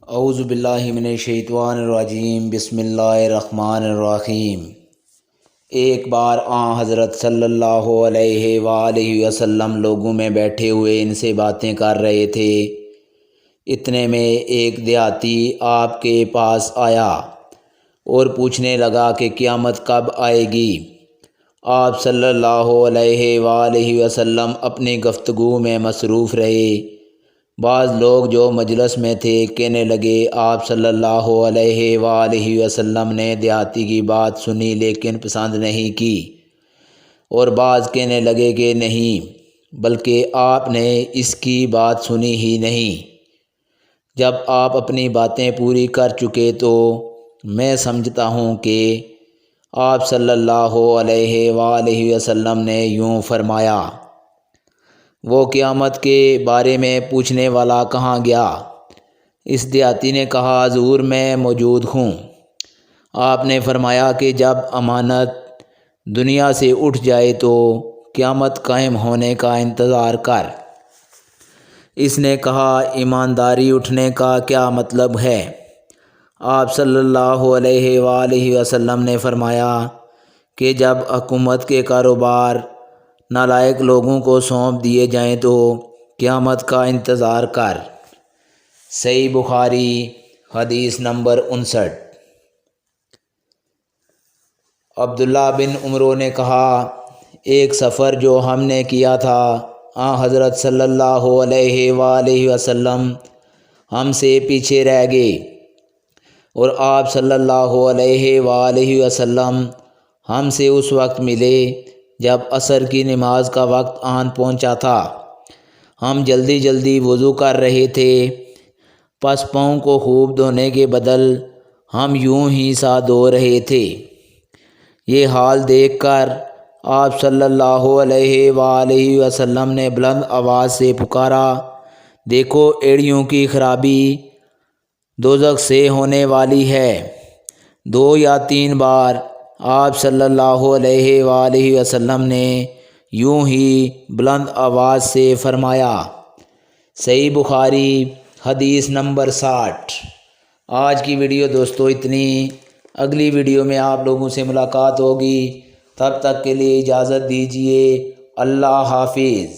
اعوذ باللہ من الشیطان الرجیم بسم اللہ الرحمن الرحیم۔ ایک بار حضرت صلی اللہ علیہ وآلہ وسلم لوگوں میں بیٹھے ہوئے ان سے باتیں کر رہے تھے۔ اتنے میں ایک دیہاتی آپ کے پاس آیا اور پوچھنے لگا کہ قیامت کب آئے گی۔ آپ صلی اللہ علیہ وآلہ وسلم اپنی گفتگو میں مصروف رہے۔ بعض لوگ جو مجلس میں تھے کہنے لگے آپ صلی اللہ علیہ وآلہ وسلم نے دیہاتی کی بات سنی لیکن پسند نہیں کی، اور بعض کہنے لگے کہ نہیں بلکہ آپ نے اس کی بات سنی ہی نہیں۔ جب آپ اپنی باتیں پوری کر چکے تو میں سمجھتا ہوں کہ آپ صلی اللہ علیہ وآلہ وسلم نے یوں فرمایا، وہ قیامت کے بارے میں پوچھنے والا کہاں گیا؟ اس دیہاتی نے کہا حضور میں موجود ہوں۔ آپ نے فرمایا کہ جب امانت دنیا سے اٹھ جائے تو قیامت قائم ہونے کا انتظار کر۔ اس نے کہا ایمانداری اٹھنے کا کیا مطلب ہے؟ آپ صلی اللہ علیہ وآلہ وسلم نے فرمایا کہ جب حکومت کے کاروبار نالائق لوگوں کو سونپ دیے جائیں تو قیامت کا انتظار کر۔ صحیح بخاری حدیث نمبر 59۔ عبداللہ بن عمر نے کہا ایک سفر جو ہم نے کیا تھا حضرت صلی اللہ علیہ وآلہ وسلم ہم سے پیچھے رہ گئے، اور آپ صلی اللہ علیہ وآلہ وسلم ہم سے اس وقت ملے جب عصر کی نماز کا وقت آن پہنچا تھا۔ ہم جلدی جلدی وضو کر رہے تھے، پس پاؤں کو خوب دھونے کے بدل ہم یوں ہی سا دھو رہے تھے۔ یہ حال دیکھ کر آپ صلی اللہ علیہ وآلہ وسلم نے بلند آواز سے پکارا، دیکھو ایڑیوں کی خرابی دوزخ سے ہونے والی ہے۔ 2 یا 3 بار آپ صلی اللہ علیہ وآلہ وسلم نے یوں ہی بلند آواز سے فرمایا۔ صحیح بخاری حدیث نمبر 60۔ آج کی ویڈیو دوستو اتنی، اگلی ویڈیو میں آپ لوگوں سے ملاقات ہوگی، تب تک کے لیے اجازت دیجیے، اللہ حافظ۔